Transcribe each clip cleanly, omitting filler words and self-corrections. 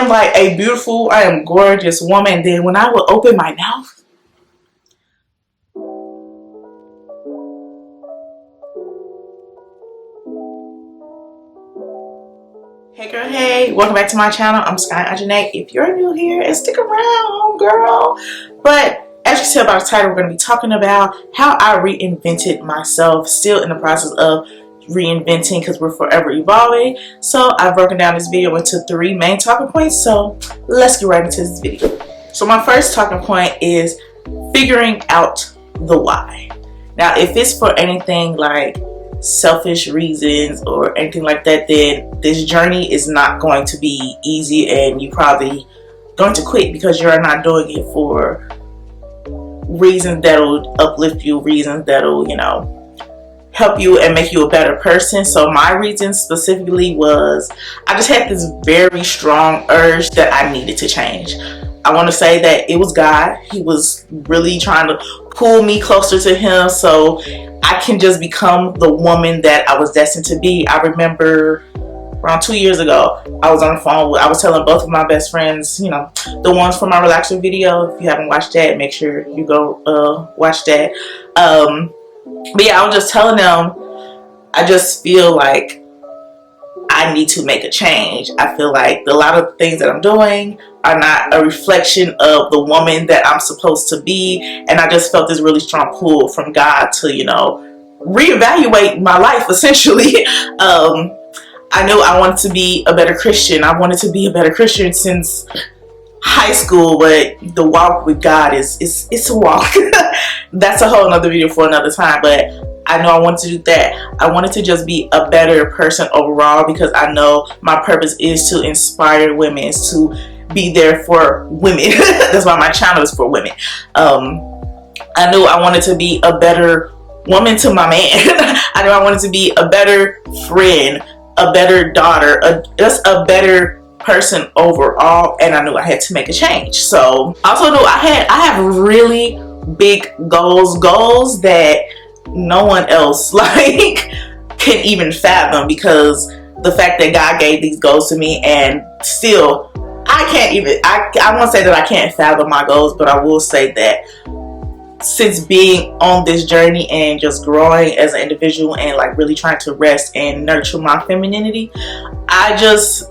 am like a beautiful, I am gorgeous woman. Then when I would open my mouth, hey girl, hey, welcome back to my channel. I'm Sky.Onjahnae. If you're new here, and stick around, girl. But as you see by the title, we're going to be talking about how I reinvented myself, still in the process of reinventing because we're forever evolving. So I've broken down this video into 3 main talking points. So let's get right into this video. So my first talking point is figuring out the why. Now, if it's for anything like selfish reasons or anything like that, then this journey is not going to be easy and you probably going to quit because you're not doing it for reasons that'll uplift you, reasons that'll, you know, help you and make you a better person. So my reason specifically was I just had this very strong urge that I needed to change. I want to say that it was God. He was really trying to pull me closer to him so I can just become the woman that I was destined to be. I remember around 2 years ago, I was on the phone. I was telling both of my best friends, you know, the ones from my relaxer video. If you haven't watched that, make sure you go watch that. But yeah, I was just telling them, I just feel like I need to make a change. I feel like a lot of things that I'm doing are not a reflection of the woman that I'm supposed to be. And I just felt this really strong pull from God to, you know, reevaluate my life, essentially. I knew I wanted to be a better Christian. I wanted to be a better Christian since high school, but the walk with God it's a walk. That's a whole nother video for another time, but I know I wanted to do that. I wanted to just be a better person overall because I know my purpose is to inspire women, is to be there for women. That's why my channel is for women. I knew I wanted to be a better woman to my man. I knew I wanted to be a better friend, a better daughter, just a better person overall, and I knew I had to make a change. So I also knew I have really big goals that no one else like can even fathom, because the fact that God gave these goals to me, and still I can't even, I won't say that I can't fathom my goals, but I will say that since being on this journey and just growing as an individual and like really trying to rest and nurture my femininity, I just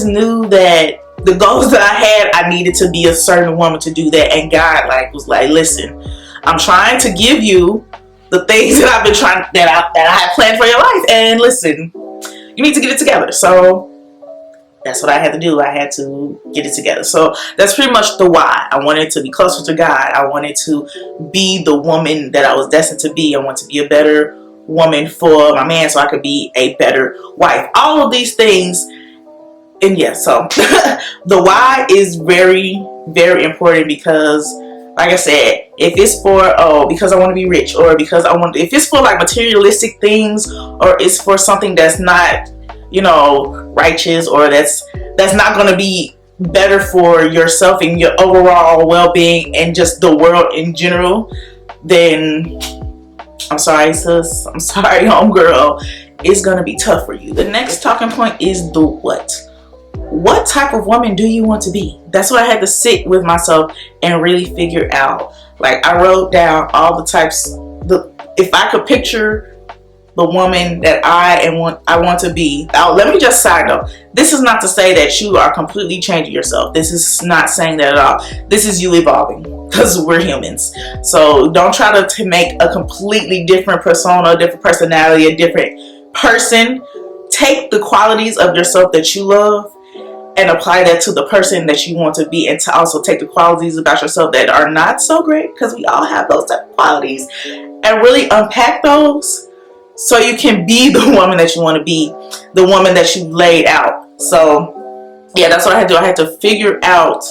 knew that the goals that I had, I needed to be a certain woman to do that. And God was like, listen, I'm trying to give you the things that I've been trying, that I had planned for your life, and listen, you need to get it together. So that's what I had to do. I had to get it together. So that's pretty much the why. I wanted to be closer to God. I wanted to be the woman that I was destined to be. I want to be a better woman for my man so I could be a better wife. All of these things. And yeah, so the why is very, very important, because like I said, if it's for, oh, because I want to be rich, or because if it's for like materialistic things, or it's for something that's not, you know, righteous, or that's not going to be better for yourself and your overall well-being and just the world in general, then I'm sorry, sis. I'm sorry, homegirl. It's going to be tough for you. The next talking point is the what. What type of woman do you want to be? That's what I had to sit with myself and really figure out. Like, I wrote down all the types. If I could picture the woman that I want to be. Now, let me just side note. This is not to say that you are completely changing yourself. This is not saying that at all. This is you evolving, because we're humans. So don't try to make a completely different persona, a different personality, a different person. Take the qualities of yourself that you love and apply that to the person that you want to be, and to also take the qualities about yourself that are not so great, because we all have those type of qualities, and really unpack those so you can be the woman that you want to be, the woman that you laid out. So yeah, that's what I had to do. I had to figure out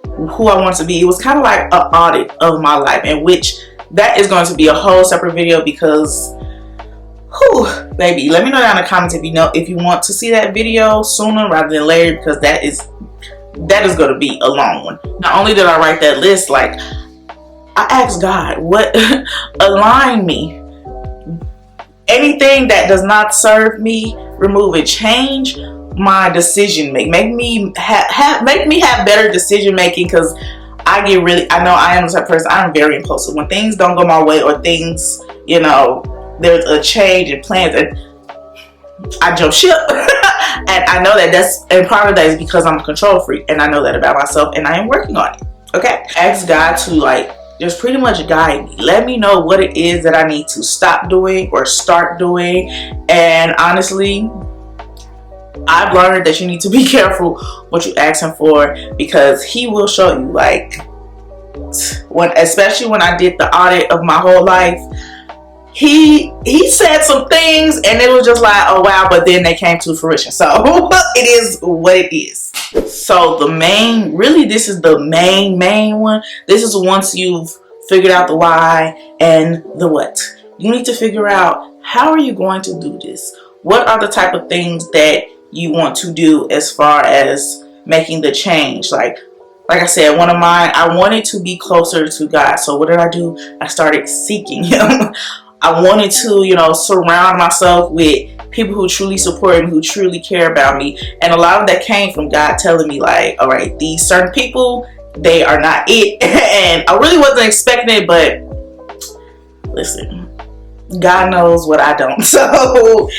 who I want to be. It was kind of like an audit of my life, in which that is going to be a whole separate video, because whew, baby, let me know down in the comments if you want to see that video sooner rather than later, because that is going to be a long one. Not only did I write that list, like, I asked God, what align me. Anything that does not serve me, remove it. Change my decision making. Make me have better decision making, because I know I am the type of person, I'm very impulsive. When things don't go my way, or things, there's a change in plans, and I jump ship. And I know and part of that is because I'm a control freak, and I know that about myself, and I am working on it. Okay? Ask God to just pretty much guide me. Let me know what it is that I need to stop doing or start doing. And honestly, I've learned that you need to be careful what you ask him for, because he will show you. Especially when I did the audit of my whole life, he said some things, and it was just like, oh wow, but then they came to fruition. So it is what it is. So this is the main one. This is once you've figured out the why and the what. You need to figure out, how are you going to do this? What are the type of things that you want to do as far as making the change? Like I said, one of mine, I wanted to be closer to God. So what did I do? I started seeking him. I wanted to, surround myself with people who truly support me, who truly care about me. And a lot of that came from God telling me, all right, these certain people, they are not it. And I really wasn't expecting it, but listen, God knows what I don't. So,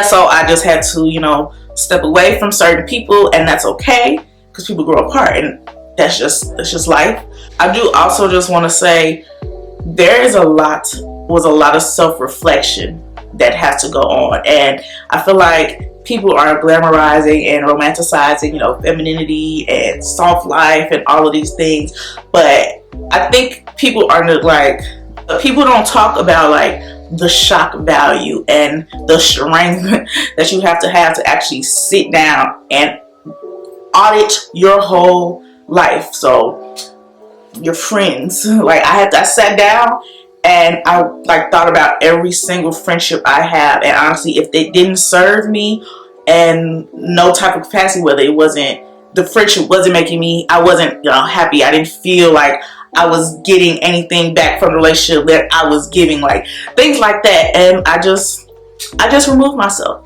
so I just had to, step away from certain people, and that's okay, because people grow apart, and that's just life. I do also just want to say, there was a lot of self-reflection that has to go on, and I feel like people are glamorizing and romanticizing, femininity and soft life and all of these things, but I think people don't talk about the shock value and the strength that you have to actually sit down and audit your whole life. So your friends, I sat down and I thought about every single friendship I have, and honestly, if they didn't serve me in no type of capacity, whether the friendship wasn't making me, I wasn't happy, I didn't feel like I was getting anything back from the relationship that I was giving, things like that, and I just removed myself.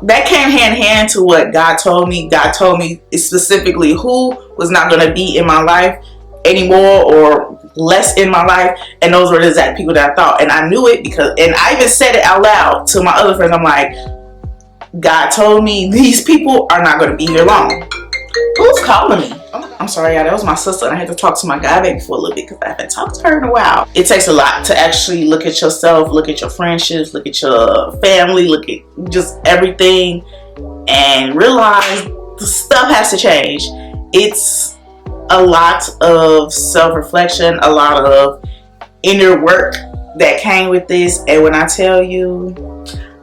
That came hand in hand to what God told me. God told me specifically who was not going to be in my life anymore, or less in my life, and those were the exact people that I thought, and I knew it, and I even said it out loud to my other friends. I'm like, God told me these people are not going to be here long. Who's calling me? I'm sorry, y'all. That was my sister, and I had to talk to my guy baby for a little bit, because I haven't talked to her in a while. It takes a lot to actually look at yourself, look at your friendships, look at your family, look at just everything, and realize the stuff has to change. It's a lot of self-reflection, a lot of inner work that came with this. And when I tell you,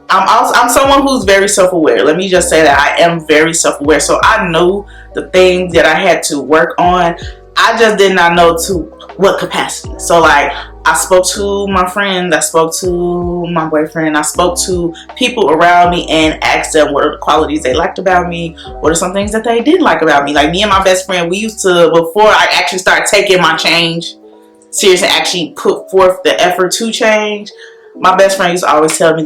I'm someone who's very self-aware. Let me just say that I am very self-aware. So I know the things that I had to work on. I just did not know to what capacity. So I spoke to my friends, I spoke to my boyfriend, I spoke to people around me and asked them what are the qualities they liked about me, what are some things that they didn't like about me. Me and my best friend, we used to, before I actually started taking my change serious and actually put forth the effort to change, my best friend used to always tell me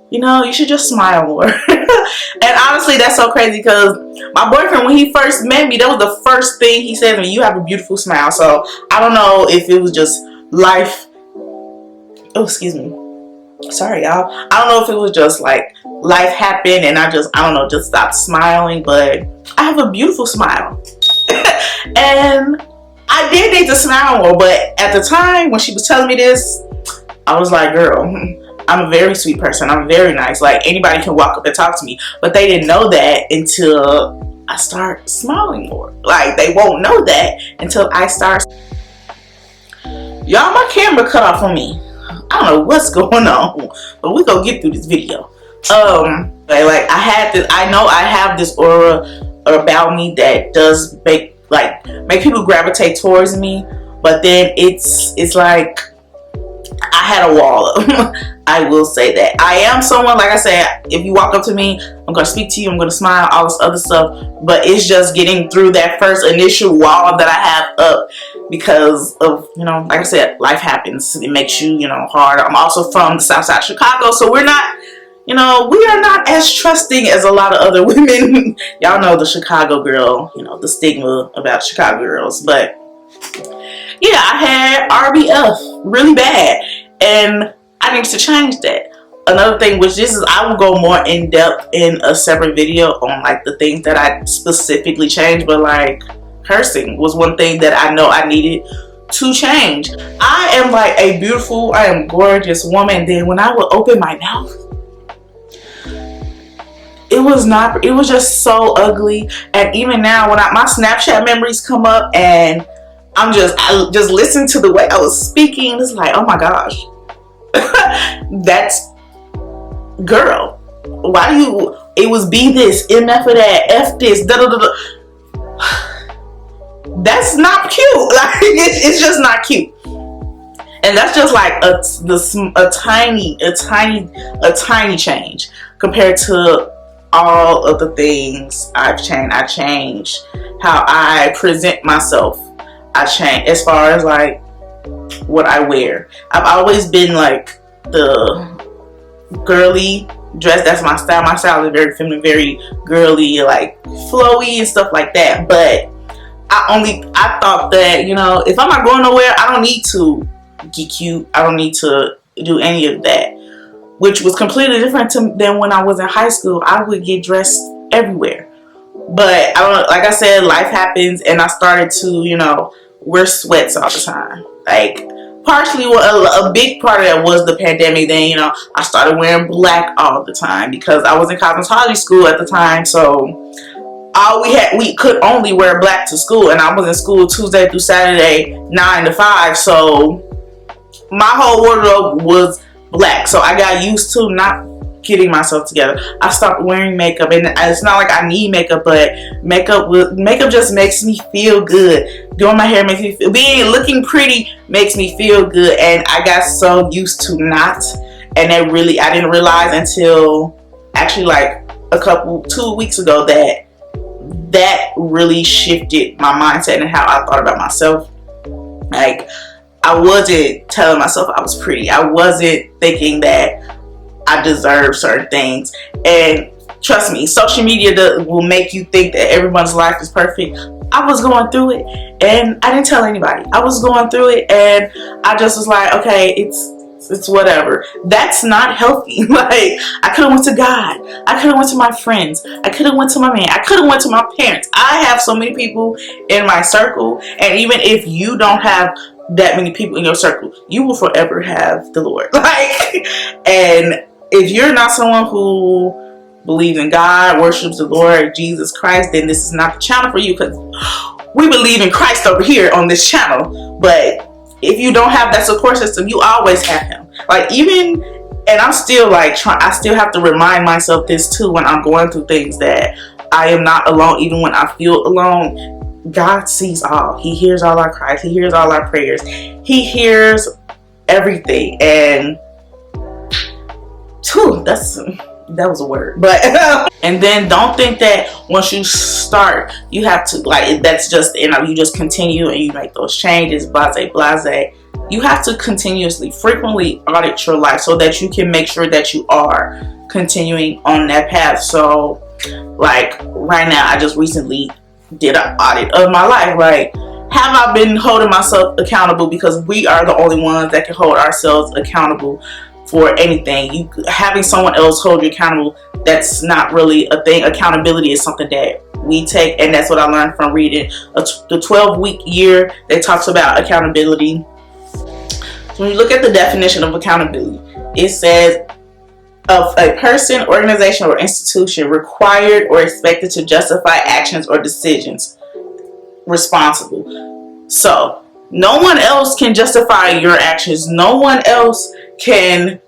you should just smile more. And honestly, that's so crazy, because my boyfriend, when he first met me, that was the first thing he said to me: you have a beautiful smile. So I don't know if it was just life. Oh, excuse me. Sorry, y'all. I don't know if it was just life happened and I don't know, just stopped smiling, but I have a beautiful smile. And I did need to smile more, but at the time when she was telling me this, I was like, girl, I'm a very sweet person. I'm very nice. Anybody can walk up and talk to me. But they didn't know that until I start smiling more. They won't know that until I start. Y'all, my camera cut off on me. I don't know what's going on, but we're gonna get through this video. I know I have this aura about me that does make people gravitate towards me, but then it's like I had a wall up. I will say that. I am someone, like I said, if you walk up to me, I'm going to speak to you, I'm going to smile, all this other stuff. But it's just getting through that first initial wall that I have up because of, like I said, life happens. It makes you, hard. I'm also from the South Side of Chicago, so we're not, you know, we are not as trusting as a lot of other women. Y'all know the Chicago girl, you know, the stigma about Chicago girls. But yeah, I had RBF really bad, and I need to change that. Another thing, which this is, I will go more in depth in a separate video on like the things that I specifically changed, but like cursing was one thing that I know I needed to change. I am like a beautiful, I am gorgeous woman. Then when I would open my mouth, it was just so ugly. And even now when my Snapchat memories come up and I just listen to the way I was speaking, it's like, oh my gosh. That's, girl, why do you, it was be this, MF of that, F this, da da da da. That's not cute. Like, it's just not cute. And that's just like a tiny change compared to all of the things I've changed. I changed how I present myself. I changed as far as like what I wear. I've always been like the girly dress. That's my style. My style is very feminine, very girly, like flowy and stuff like that. But I thought that, you know, if I'm not going nowhere, I don't need to get cute. I don't need to do any of that, which was completely different than when I was in high school. I would get dressed everywhere. But I don't, like I said, life happens, and I started to, you know, wear sweats all the time. Like, partially, a big part of that was the pandemic. Then, you know, I started wearing black all the time because I was in cosmetology school at the time. So we could only wear black to school, and I was in school Tuesday through Saturday, 9 to 5. So my whole wardrobe was black. So I got used to not getting myself together. I stopped wearing makeup, and it's not like I need makeup, but makeup just makes me feel good. Doing my hair makes me feel, looking pretty makes me feel good. And I got so used to not, and I didn't realize until actually like 2 weeks ago that really shifted my mindset and how I thought about myself. Like, I wasn't telling myself I was pretty. I wasn't thinking that I deserve certain things. And trust me, social media will make you think that everyone's life is perfect. I was going through it, and I didn't tell anybody. I was going through it, and I just was like, okay, it's whatever. That's not healthy. Like, I could have went to God. I could have went to my friends. I could have went to my man. I could have went to my parents. I have so many people in my circle, and even if you don't have that many people in your circle, you will forever have the Lord. Like, and if you're not someone who believes in God, worships the Lord Jesus Christ, then this is not the channel for you, because we believe in Christ over here on this channel. But if you don't have that support system, you always have him. Like, even, and I'm still like I still have to remind myself this too when I'm going through things, that I am not alone. Even when I feel alone, God sees all. He hears all our cries. He hears all our prayers. He hears everything. And whew, that was a word. But and then don't think that once you start, you have to, like, that's just, you know, you just continue and you make those changes, blase. You have to continuously, frequently audit your life so that you can make sure that you are continuing on that path. So, like, right now, I just recently did an audit of my life. Like, have I been holding myself accountable? Because we are the only ones that can hold ourselves accountable for anything. Having someone else hold you accountable, that's not really a thing. Accountability is something that we take, and that's what I learned from reading the 12-week year that talks about accountability. So when you look at the definition of accountability, it says of a person, organization, or institution required or expected to justify actions or decisions responsible. So no one else can justify your actions. No one else can,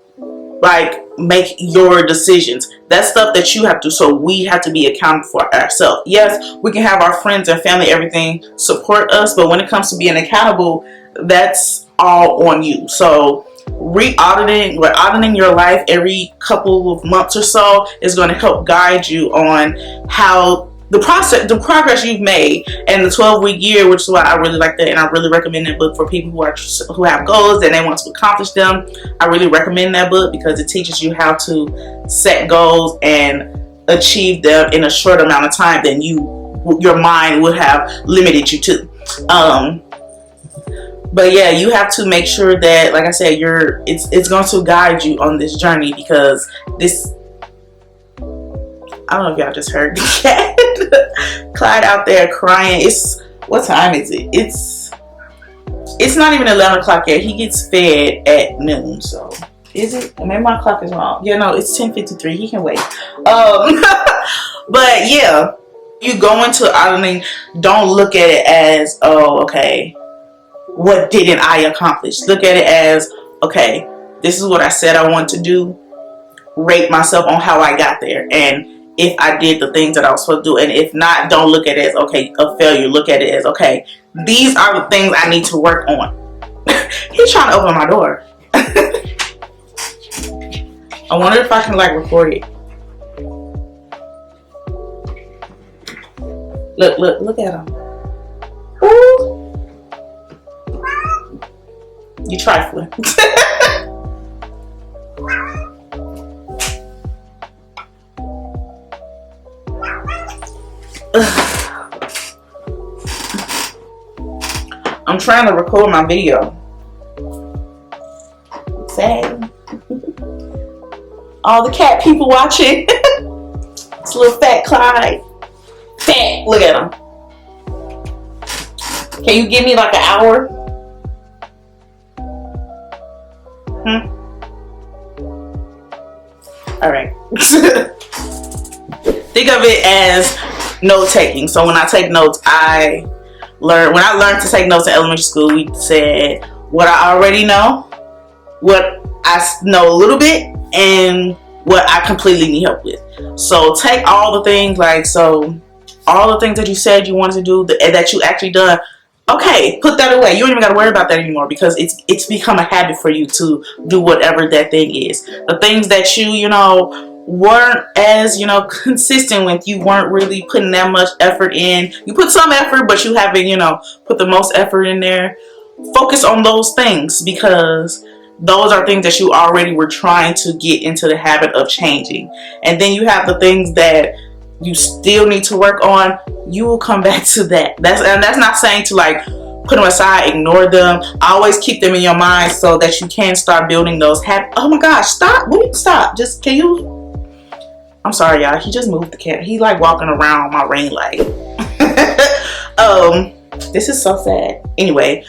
like, make your decisions. That's stuff that you have to. So we have to be accountable for ourselves. Yes, we can have our friends and family, everything support us, but when it comes to being accountable, that's all on you. So auditing your life every couple of months or so is going to help guide you on how the progress you've made, and the 12-week year, which is why I really like that, and I really recommend that book for people who have goals and they want to accomplish them. I really recommend that book because it teaches you how to set goals and achieve them in a short amount of time than your mind would have limited you to. But yeah, you have to make sure that, like I said, it's going to guide you on this journey, because this, I don't know if y'all just heard the cat. Clyde out there crying. What time is it? It's not even 11 o'clock yet. He gets fed at noon. So is it? Maybe my clock is wrong. Yeah, no, it's 10:53. He can wait. But yeah, you go into auditing, don't look at it as, oh, okay, what didn't I accomplish? Look at it as, okay, this is what I said I want to do. Rate myself on how I got there, and if I did the things that I was supposed to do. And if not, don't look at it as, okay, a failure. Look at it as, okay, these are the things I need to work on. He's trying to open my door. I wonder if I can like record it. Look at him. Ooh. You trifling. I'm trying to record my video. Sad. All the cat people watching. It's a little fat Clyde. Fat. Look at him. Can you give me like an hour? All right. Think of it as note taking. So when I take notes, when I learned to take notes in elementary school, we said what I already know, what I know a little bit, and what I completely need help with. So take all the things, all the things that you said you wanted to do that you actually done. Okay, put that away. You don't even got to worry about that anymore, because it's become a habit for you to do whatever that thing is. The things that you weren't as consistent with, you weren't really putting that much effort in. You put some effort, but you haven't put the most effort in there. Focus on those things, because those are things that you already were trying to get into the habit of changing. And then you have the things that you still need to work on. You will come back to that. That's not saying to put them aside, ignore them. Always keep them in your mind so that you can start building those habits. Oh my gosh, stop. Stop. Just, can you? I'm sorry, y'all. He just moved the cat. He walking around my ring light. This is so sad. Anyway,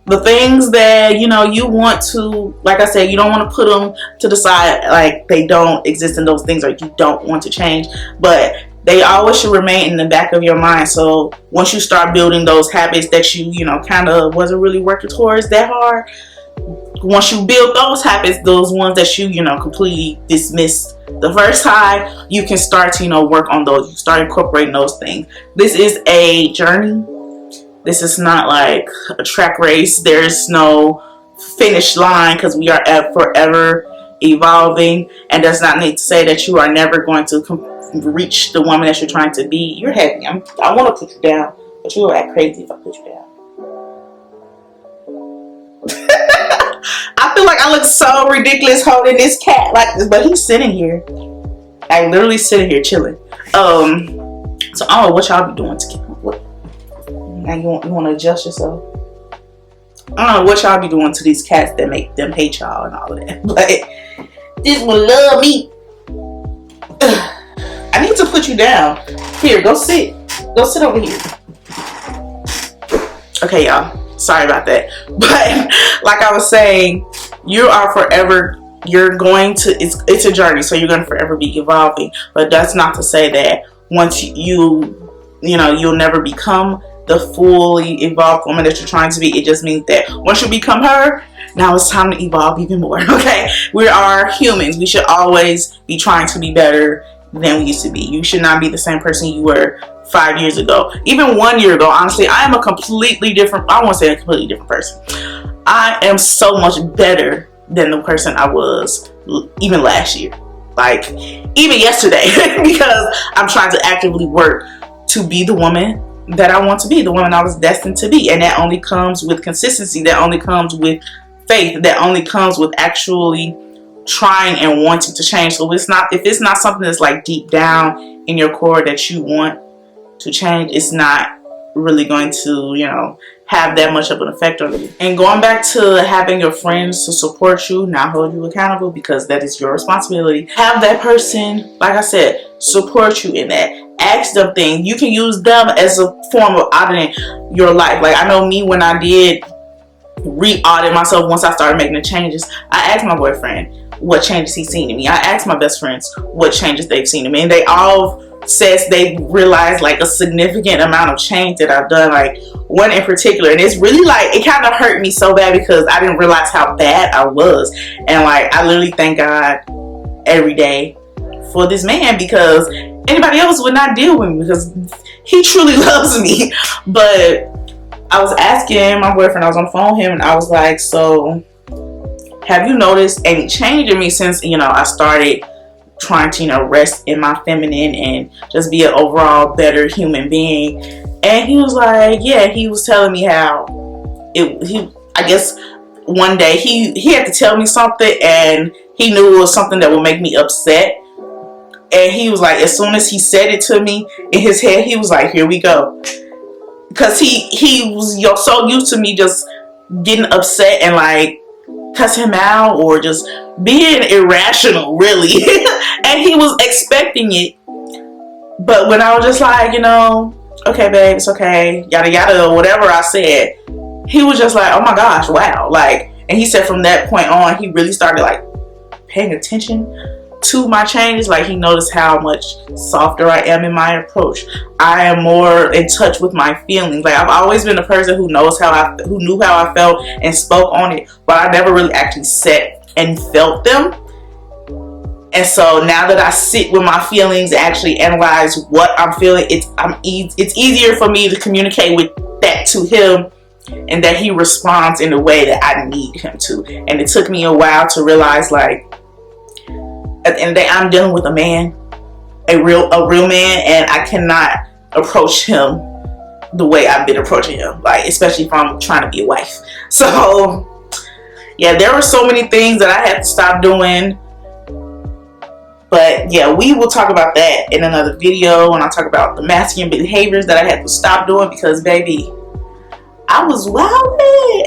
the things that you want to, like I said, you don't want to put them to the side like they don't exist, in those things, or you don't want to change, but they always should remain in the back of your mind. So once you start building those habits that you kind of wasn't really working towards that hard, once you build those habits, those ones that you completely dismissed the first time, you can start to work on those. You start incorporating those things. This is a journey. This is not like a track race. There's no finish line, because we are forever evolving, and does not need to say that you are never going to reach the woman that you're trying to be. You're heavy. I want to put you down, but you will act crazy if I put you down. I feel like I look so ridiculous holding this cat like this, but he's sitting here, literally sitting here chilling. So I don't know what y'all be doing to keep what. Now you want to adjust yourself. I don't know what y'all be doing to these cats that make them hate y'all and all of that, but this one love me. I need to put you down. Here, go sit. Go sit over here. Okay, y'all. Sorry about that. But like I was saying, you are forever, it's a journey, so you're going to forever be evolving. But that's not to say that once you'll never become the fully evolved woman that you're trying to be. It just means that once you become her, now it's time to evolve even more. Okay? We are humans. We should always be trying to be better than we used to be. You should not be the same person you were 5 years ago. Even 1 year ago, honestly, I am a completely different, I won't say a completely different person. I am so much better than the person I was even last year. Even yesterday, because I'm trying to actively work to be the woman that I want to be, the woman I was destined to be. And that only comes with consistency. That only comes with faith. That only comes with actually trying and wanting to change. So if it's not something that's like deep down in your core that you want to change, it's not really going to, you know, have that much of an effect on you. And going back to having your friends to support you, not hold you accountable, because that is your responsibility. Have that person, like I said, support you in that. Ask them things. You can use them as a form of auditing your life. Like I know me, when I did re-audit myself once I started making the changes, I asked my boyfriend what changes he's seen in me. I asked my best friends what changes they've seen in me, and they all says they realized like a significant amount of change that I've done. Like one in particular, and it's really like, it kind of hurt me so bad because I didn't realize how bad I was. And like I literally thank God every day for this man, because anybody else would not deal with me, because he truly loves me. But I was asking my boyfriend, I was on the phone with him, and I was like, so have you noticed any change in me since, you know, I started trying to, you know, rest in my feminine and just be an overall better human being? And he was like, yeah. He was telling me how I guess one day he had to tell me something, and he knew it was something that would make me upset. And he was like, as soon as he said it to me, in his head, he was like, here we go. Because he was, you know, so used to me just getting upset and like cuss him out or just being irrational, really. And he was expecting it. But when I was just like, you know, okay babe, it's okay, yada yada, whatever I said, he was just like, oh my gosh, wow. Like, and he said from that point on, he really started like paying attention to my changes. Like he noticed how much softer I am in my approach. I am more in touch with my feelings. Like I've always been a person who knew how I felt and spoke on it, but I never really actually sat and felt them. And so now that I sit with my feelings and actually analyze what I'm feeling, it's easier for me to communicate with that to him, and that he responds in the way that I need him to. And it took me a while to realize, like, at the end of the day, I'm dealing with a man, a real man, and I cannot approach him the way I've been approaching him, like especially if I'm trying to be a wife. So yeah, there were so many things that I had to stop doing. But yeah, we will talk about that in another video when I talk about the masculine behaviors that I had to stop doing, because baby, I was wilding.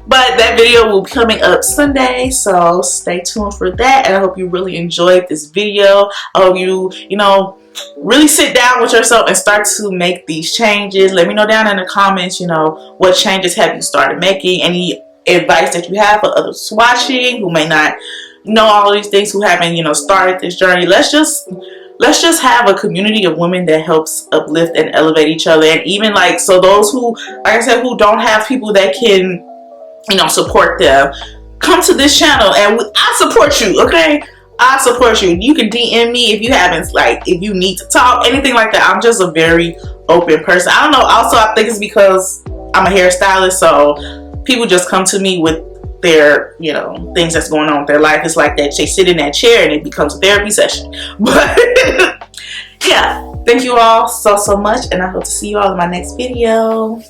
But that video will be coming up Sunday, so stay tuned for that. And I hope you really enjoyed this video. I hope you know, really sit down with yourself and start to make these changes. Let me know down in the comments, you know, what changes have you started making? Any advice that you have for others watching who may not know all these things, who haven't, you know, started this journey. Let's just have a community of women that helps uplift and elevate each other. And even like, so those who, like I said, who don't have people that can, you know, support them, come to this channel and I support you, okay? I support you. You can DM me if you haven't, like, if you need to talk, anything like that. I'm just a very open person. I don't know. Also, I think it's because I'm a hairstylist, so people just come to me with their, you know, things that's going on with their life. It's like that they sit in that chair and it becomes a therapy session. But yeah, thank you all so much, and I hope to see you all in my next video.